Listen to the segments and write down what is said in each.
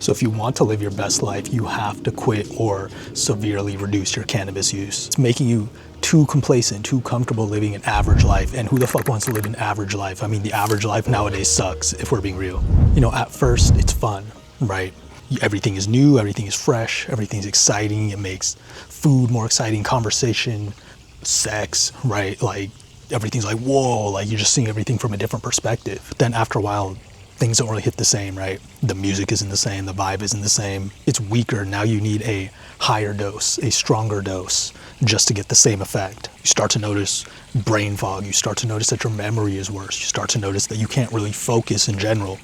So if you want to live your best life, you have to quit or severely reduce your cannabis use. It's making you too complacent, too comfortable living an average life. And who the fuck wants to live an average life? I mean, the average life nowadays sucks, if we're being real. You know, at first it's fun, right? Everything is new, everything is fresh, everything's exciting. It makes food more exciting, conversation, sex, right? Like everything's like, whoa, like you're just seeing everything from a different perspective. Then after a while, things don't really hit the same, right? The music isn't the same, the vibe isn't the same. It's weaker. Now you need a higher dose, a stronger dose, just to get the same effect. You start to notice brain fog. You start to notice that your memory is worse. You start to notice that you can't really focus in general.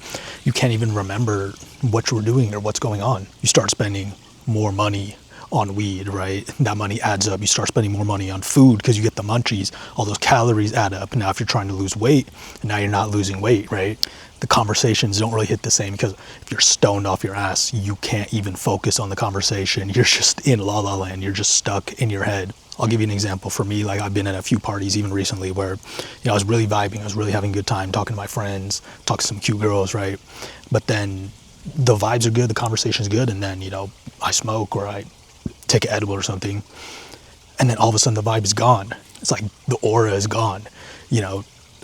You can't even remember what you were doing or what's going on. You start spending more money on weed, right? That money adds up. You start spending more money on food because you get the munchies. All those calories add up. Now, if you're trying to lose weight, now you're not losing weight, right? The conversations don't really hit the same because if you're stoned off your ass, you can't even focus on the conversation. You're just in la la land. You're just stuck in your head. I'll give you an example. For me, like I've been at a few parties even recently where, I was really vibing. I was really having a good time talking to my friends, talking to some cute girls, right? But then the vibes are good, the conversation's good, and then, I smoke or I take an edible or something, and then all of a sudden the vibe is gone. It's like the aura is gone.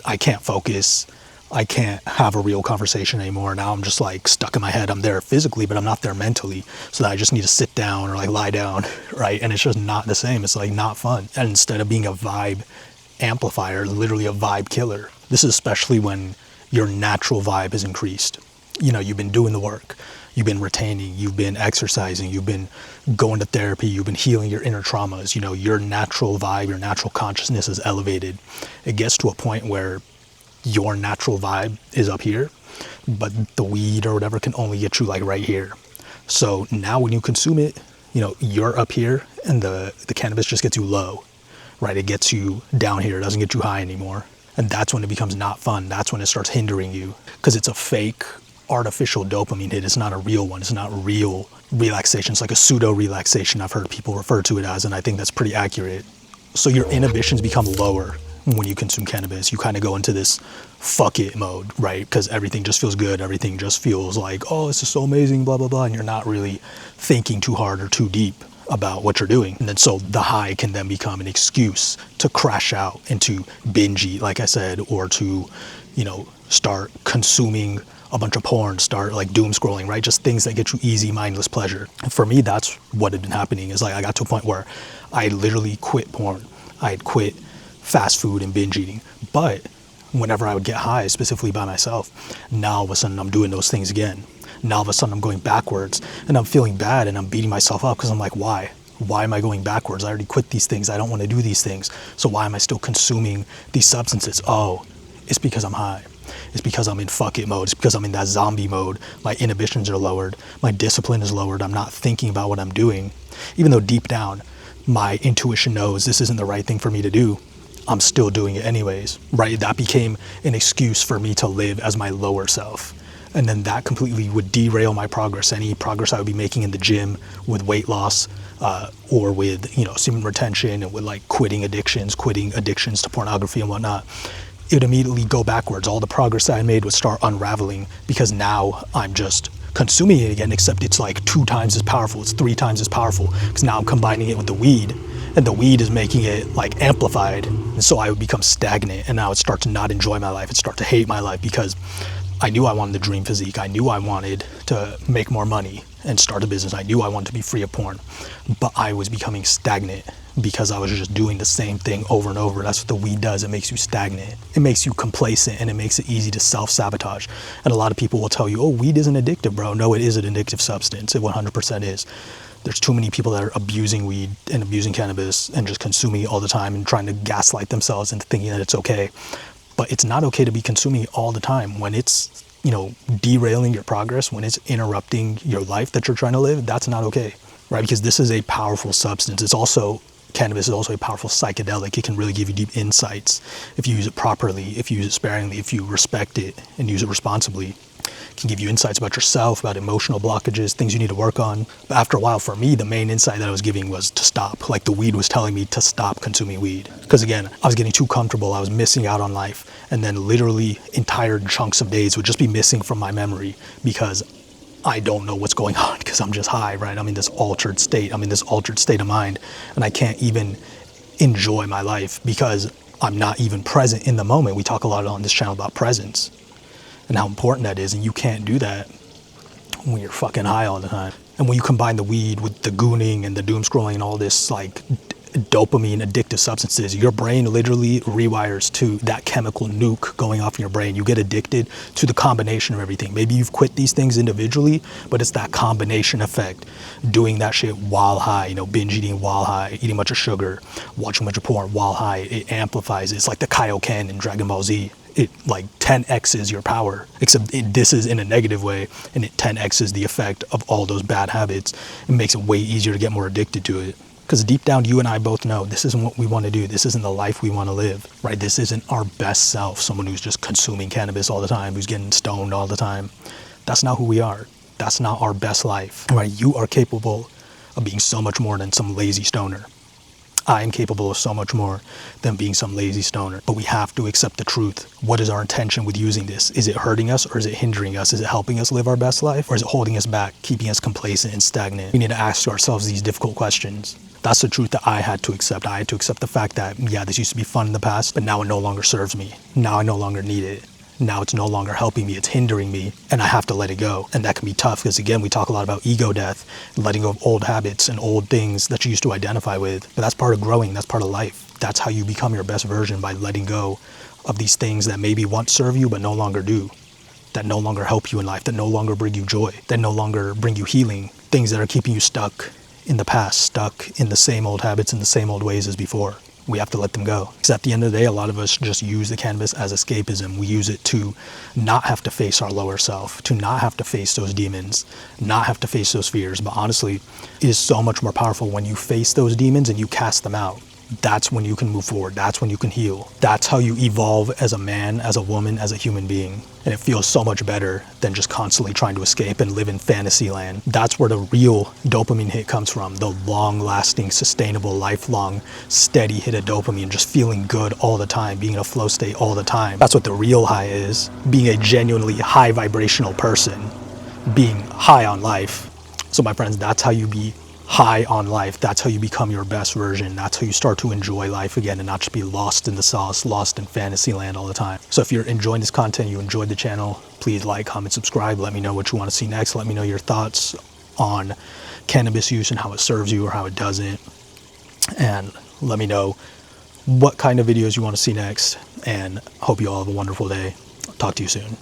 I can't focus. I can't have a real conversation anymore. Now I'm just like stuck in my head. I'm there physically, but I'm not there mentally. So that I just need to sit down or like lie down, right? And it's just not the same. It's like not fun. And instead of being a vibe amplifier, literally a vibe killer. This is especially when your natural vibe has increased. You've been doing the work. You've been retaining, you've been exercising, you've been going to therapy, you've been healing your inner traumas. Your natural vibe, your natural consciousness is elevated. It gets to a point where your natural vibe is up here, but the weed or whatever can only get you like right here. So now when you consume it, you're up here and the cannabis just gets you low, right? It gets you down here. It doesn't get you high anymore. And that's when it becomes not fun. That's when it starts hindering you because it's a fake artificial dopamine hit. It's not a real one. It's not real relaxation. It's like a pseudo relaxation. I've heard people refer to it as, and I think that's pretty accurate. So your inhibitions become lower when you consume cannabis. You kind of go into this fuck it mode, right? Because everything just feels good. Everything just feels like, oh, this is so amazing, blah, blah, blah. And you're not really thinking too hard or too deep about what you're doing. And then so the high can then become an excuse to crash out and to binge eat, like I said, or to, start consuming a bunch of porn, start like doom scrolling, right? Just things that get you easy, mindless pleasure. And for me, that's what had been happening is like I got to a point where I literally quit porn. I had quit fast food and binge eating. But whenever I would get high, specifically by myself, now all of a sudden I'm doing those things again. Now all of a sudden I'm going backwards and I'm feeling bad and I'm beating myself up because I'm like, why? Why am I going backwards? I already quit these things. I don't want to do these things. So why am I still consuming these substances? Oh, it's because I'm high. It's because I'm in fuck it mode. It's because I'm in that zombie mode. My inhibitions are lowered. My discipline is lowered. I'm not thinking about what I'm doing. Even though deep down, my intuition knows this isn't the right thing for me to do, I'm still doing it anyways, right? That became an excuse for me to live as my lower self. And then that completely would derail my progress. Any progress I would be making in the gym with weight loss or with, semen retention and with like quitting addictions to pornography and whatnot, it would immediately go backwards. All the progress that I made would start unraveling because now I'm just consuming it again, except it's like 2 times as powerful. It's 3 times as powerful because now I'm combining it with the weed and the weed is making it like amplified. And so I would become stagnant and I would start to not enjoy my life and start to hate my life because I knew I wanted the dream physique. I knew I wanted to make more money and start a business. I knew I wanted to be free of porn, but I was becoming stagnant because I was just doing the same thing over and over. That's what the weed does. It makes you stagnant. It makes you complacent and it makes it easy to self-sabotage. And a lot of people will tell you, oh, weed isn't addictive, bro. No, it is an addictive substance. It 100% is. There's too many people that are abusing weed and abusing cannabis and just consuming it all the time and trying to gaslight themselves into thinking that it's okay. But it's not okay to be consuming it all the time. When it's, derailing your progress, when it's interrupting your life that you're trying to live, that's not okay, right? Because this is a powerful substance. Cannabis is also a powerful psychedelic. It can really give you deep insights if you use it properly, if you use it sparingly, if you respect it and use it responsibly. It can give you insights about yourself, about emotional blockages, things you need to work on. But after a while, for me, the main insight that I was giving was to stop. Like the weed was telling me to stop consuming weed. Because again, I was getting too comfortable. I was missing out on life. And then literally entire chunks of days would just be missing from my memory because I don't know what's going on because I'm just high, right? I'm in this altered state. I'm in this altered state of mind, and I can't even enjoy my life because I'm not even present in the moment. We talk a lot on this channel about presence and how important that is, and you can't do that when you're fucking high all the time. And when you combine the weed with the gooning and the doom scrolling and all this like dopamine addictive substances, your brain literally rewires to that chemical nuke going off in your brain. You get addicted to the combination of everything. Maybe you've quit these things individually, but it's that combination effect. Doing that shit while high, you know, binge eating while high, eating a bunch of sugar, watching a bunch of porn while high, it amplifies. It's like the Kaioken in Dragon Ball Z. It like 10x's your power, except this is in a negative way, and it 10x's the effect of all those bad habits. It makes it way easier to get more addicted to it. Because deep down, you and I both know this isn't what we want to do. This isn't the life we want to live, right? This isn't our best self, someone who's just consuming cannabis all the time, who's getting stoned all the time. That's not who we are. That's not our best life, right? You are capable of being so much more than some lazy stoner. I am capable of so much more than being some lazy stoner. But we have to accept the truth. What is our intention with using this? Is it hurting us or is it hindering us? Is it helping us live our best life or is it holding us back, keeping us complacent and stagnant? We need to ask ourselves these difficult questions. That's the truth that I had to accept. I had to accept the fact that, yeah, this used to be fun in the past, but now it no longer serves me. Now I no longer need it. Now it's no longer helping me, it's hindering me, and I have to let it go. And that can be tough because, again, we talk a lot about ego death, letting go of old habits and old things that you used to identify with. But that's part of growing, that's part of life. That's how you become your best version, by letting go of these things that maybe once serve you but no longer do, that no longer help you in life, that no longer bring you joy, that no longer bring you healing, things that are keeping you stuck in the past, stuck in the same old habits and the same old ways as before. We have to let them go. Because at the end of the day, a lot of us just use the cannabis as escapism. We use it to not have to face our lower self, to not have to face those demons, not have to face those fears. But honestly, it is so much more powerful when you face those demons and you cast them out. That's when you can move forward. That's when you can heal. That's how you evolve as a man, as a woman, as a human being. And it feels so much better than just constantly trying to escape and live in fantasy land. That's where the real dopamine hit comes from. The long-lasting, sustainable, lifelong, steady hit of dopamine, just feeling good all the time, being in a flow state all the time. That's what the real high is. Being a genuinely high vibrational person, being high on life. So my friends, that's how you be high on life. That's how you become your best version. That's how you start to enjoy life again and not just be lost in the sauce, lost in fantasy land all the time. So if you're enjoying this content, you enjoyed the channel, please like, comment, subscribe. Let me know what you want to see next. Let me know your thoughts on cannabis use and how it serves you or how it doesn't. And let me know what kind of videos you want to see next. And hope you all have a wonderful day. Talk to you soon.